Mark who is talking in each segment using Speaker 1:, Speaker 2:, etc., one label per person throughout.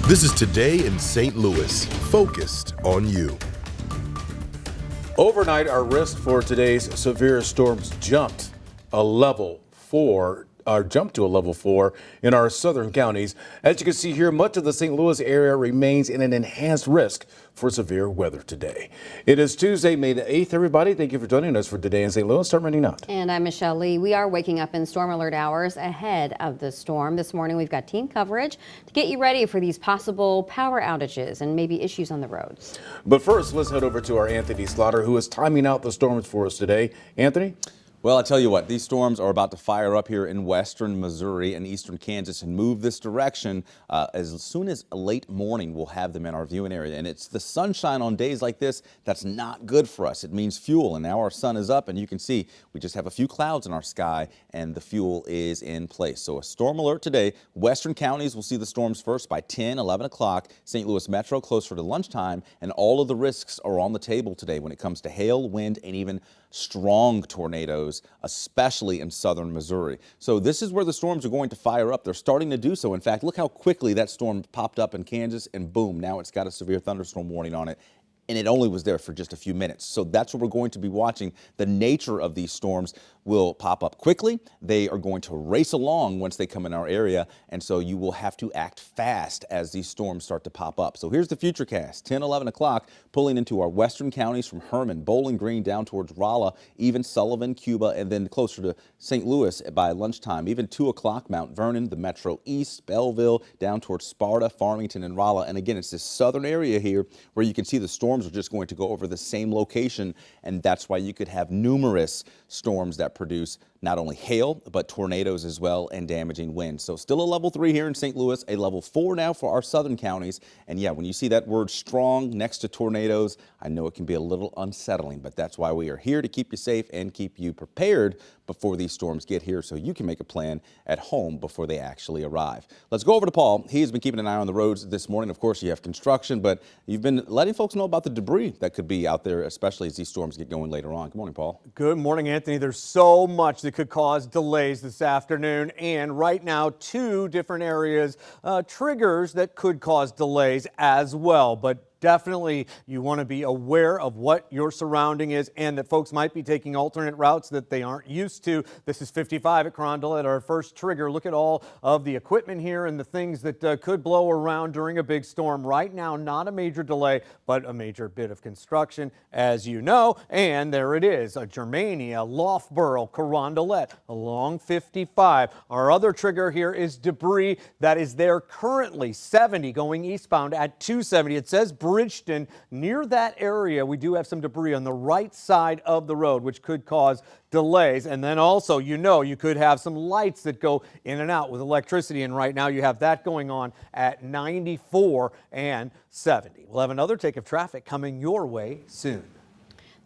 Speaker 1: This is Today in St. Louis, focused on you.
Speaker 2: Overnight, our risk for today's severe storms jumped to a level 4 in our southern counties. As you can see here, much of the St. Louis area remains in an enhanced risk for severe weather today. It is Tuesday, May the 8th, everybody. Thank you for joining us for Today in St. Louis. Start running out.
Speaker 3: And I'm Michelle Lee. We are waking up in storm alert hours ahead of the storm. This morning, we've got team coverage to get you ready for these possible power outages and maybe issues on the roads.
Speaker 2: But first, let's head over to our Anthony Slaughter, who is timing out the storms for us today. Anthony?
Speaker 4: Well, I tell you what, these storms are about to fire up here in western Missouri and eastern Kansas and move this direction. As soon as late morning, we'll have them in our viewing area. And it's the sunshine on days like this that's not good for us. It means fuel. And now our sun is up, and you can see we just have a few clouds in our sky, and the fuel is in place. So a storm alert today. Western counties will see the storms first by 10, 11 o'clock. St. Louis Metro closer to lunchtime. And all of the risks are on the table today when it comes to hail, wind, and even strong tornadoes, especially in southern Missouri. So this is where the storms are going to fire up. They're starting to do so. In fact, look how quickly that storm popped up in Kansas, and boom, now it's got a severe thunderstorm warning on it. And it only was there for just a few minutes. So that's what we're going to be watching. The nature of these storms will pop up quickly. They are going to race along once they come in our area. And so you will have to act fast as these storms start to pop up. So here's the futurecast. 10, 11 o'clock, pulling into our western counties from Herman, Bowling Green down towards Rolla, even Sullivan, Cuba, and then closer to St. Louis by lunchtime. Even 2 o'clock, Mount Vernon, the Metro East, Belleville, down towards Sparta, Farmington, and Rolla. And again, it's this southern area here where you can see the storms are just going to go over the same location, and that's why you could have numerous storms that produce not only hail, but tornadoes as well and damaging winds. So still a level 3 here in St. Louis, a level 4 now for our southern counties. And yeah, when you see that word strong next to tornadoes, I know it can be a little unsettling, but that's why we are here to keep you safe and keep you prepared before these storms get here so you can make a plan at home before they actually arrive. Let's go over to Paul. He's been keeping an eye on the roads this morning. Of course, you have construction, but you've been letting folks know about the debris that could be out there, especially as these storms get going later on. Good morning, Paul.
Speaker 5: Good morning, Anthony. There's so much that could cause delays this afternoon, and right now 2 different areas triggers that could cause delays as well. But definitely you want to be aware of what your surrounding is and that folks might be taking alternate routes that they aren't used to. This is 55 at Carondelet, our first trigger. Look at all of the equipment here and the things that could blow around during a big storm. Right now, not a major delay, but a major bit of construction, as you know. And there it is, Germania, Loughborough, Carondelet along 55. Our other trigger here is debris that is there currently, 70 going eastbound at 270. It says Bridgeton. Near that area, we do have some debris on the right side of the road, which could cause delays. And then also, you could have some lights that go in and out with electricity. And right now you have that going on at 94 and 70. We'll have another take of traffic coming your way soon.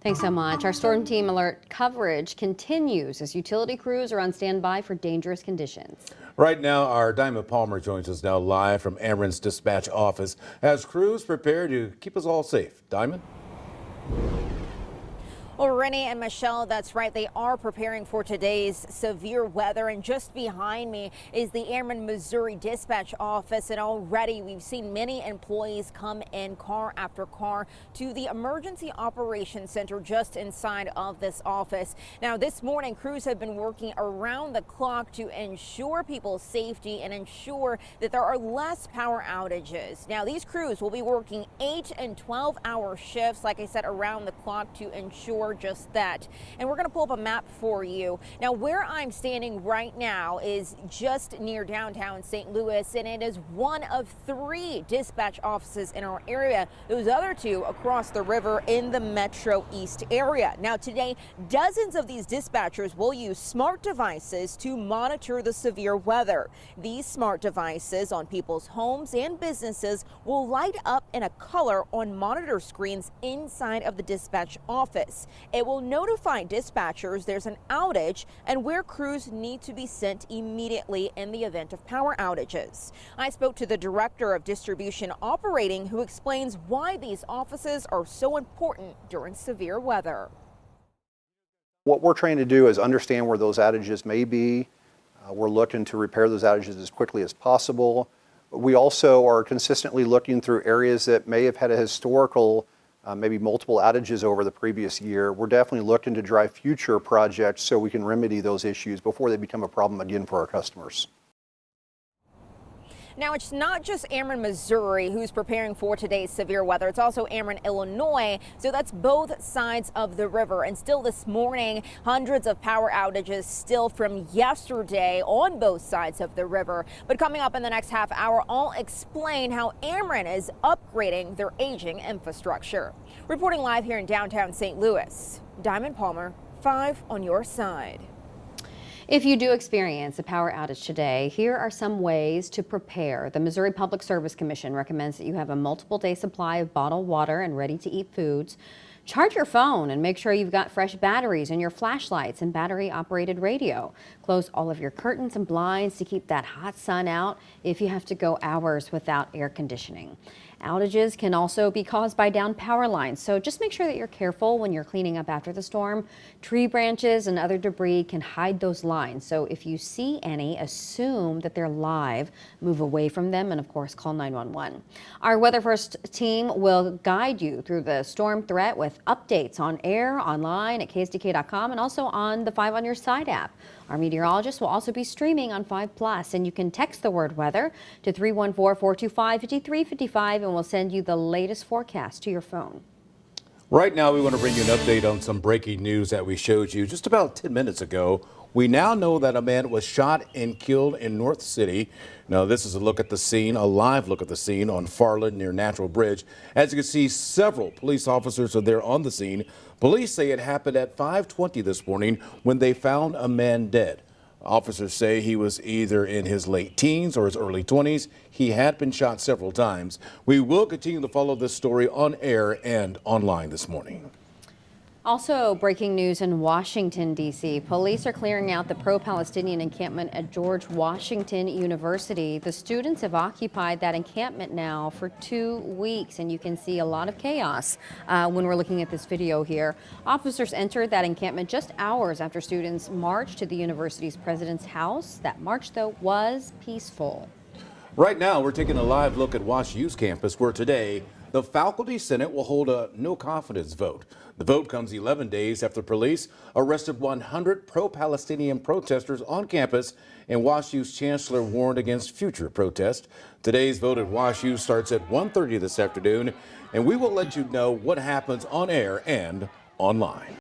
Speaker 3: Thanks so much. Our storm team alert coverage continues as utility crews are on standby for dangerous conditions.
Speaker 2: Right now, our Diamond Palmer joins us now live from Ameren's dispatch office as crews prepare to keep us all safe. Diamond?
Speaker 6: Well, Rennie and Michelle, that's right. They are preparing for today's severe weather. And just behind me is the Ameren, Missouri dispatch office. And already we've seen many employees come in car after car to the emergency operations center just inside of this office. Now, this morning, crews have been working around the clock to ensure people's safety and ensure that there are less power outages. Now, these crews will be working 8 and 12-hour shifts, like I said, around the clock to ensure just that. And we're going to pull up a map for you. Now, where I'm standing right now is just near downtown St. Louis, and it is one of 3 dispatch offices in our area. Those other 2 across the river in the Metro East area. Now, today, dozens of these dispatchers will use smart devices to monitor the severe weather. These smart devices on people's homes and businesses will light up in a color on monitor screens inside of the dispatch office. It will notify dispatchers there's an outage and where crews need to be sent immediately in the event of power outages. I spoke to the director of distribution operating, who explains why these offices are so important during severe weather.
Speaker 7: What we're trying to do is understand where those outages may be. We're looking to repair those outages as quickly as possible. We also are consistently looking through areas that may have had a historical, maybe multiple outages over the previous year. We're definitely looking to drive future projects so we can remedy those issues before they become a problem again for our customers.
Speaker 6: Now, it's not just Ameren, Missouri who's preparing for today's severe weather. It's also Ameren, Illinois. So that's both sides of the river. And still this morning, hundreds of power outages still from yesterday on both sides of the river. But coming up in the next half hour, I'll explain how Ameren is upgrading their aging infrastructure. Reporting live here in downtown St. Louis, Diamond Palmer, 5 on your side.
Speaker 3: If you do experience a power outage today, here are some ways to prepare. The Missouri Public Service Commission recommends that you have a multiple-day supply of bottled water and ready-to-eat foods. Charge your phone and make sure you've got fresh batteries in your flashlights and battery-operated radio. Close all of your curtains and blinds to keep that hot sun out if you have to go hours without air conditioning. Outages can also be caused by downed power lines, so just make sure that you're careful when you're cleaning up after the storm. Tree branches and other debris can hide those lines, so if you see any, assume that they're live, move away from them, and of course call 911. Our Weather First team will guide you through the storm threat with updates on air, online at ksdk.com, and also on the 5 on Your Side app. Our meteorologist will also be streaming on 5+, and you can text the word weather to 314-425-5355, and we'll send you the latest forecast to your phone.
Speaker 2: Right now, we want to bring you an update on some breaking news that we showed you just about 10 minutes ago. We now know that a man was shot and killed in North City. Now, this is a look at the scene, a live look at the scene on Farland near Natural Bridge. As you can see, several police officers are there on the scene. Police say it happened at 5:20 this morning when they found a man dead. Officers say he was either in his late teens or his early 20s. He had been shot several times. We will continue to follow this story on air and online this morning.
Speaker 3: Also breaking news in Washington, D.C. Police are clearing out the pro-Palestinian encampment at George Washington University. The students have occupied that encampment now for 2 weeks, and you can see a lot of chaos when we're looking at this video here. Officers entered that encampment just hours after students marched to the university's president's house. That march, though, was peaceful.
Speaker 2: Right now, we're taking a live look at Wash U's campus, where today the Faculty Senate will hold a no confidence vote. The vote comes 11 days after police arrested 100 pro-Palestinian protesters on campus, and Wash U's chancellor warned against future protests. Today's vote at Wash U starts at 1:30 this afternoon, and we will let you know what happens on air and online.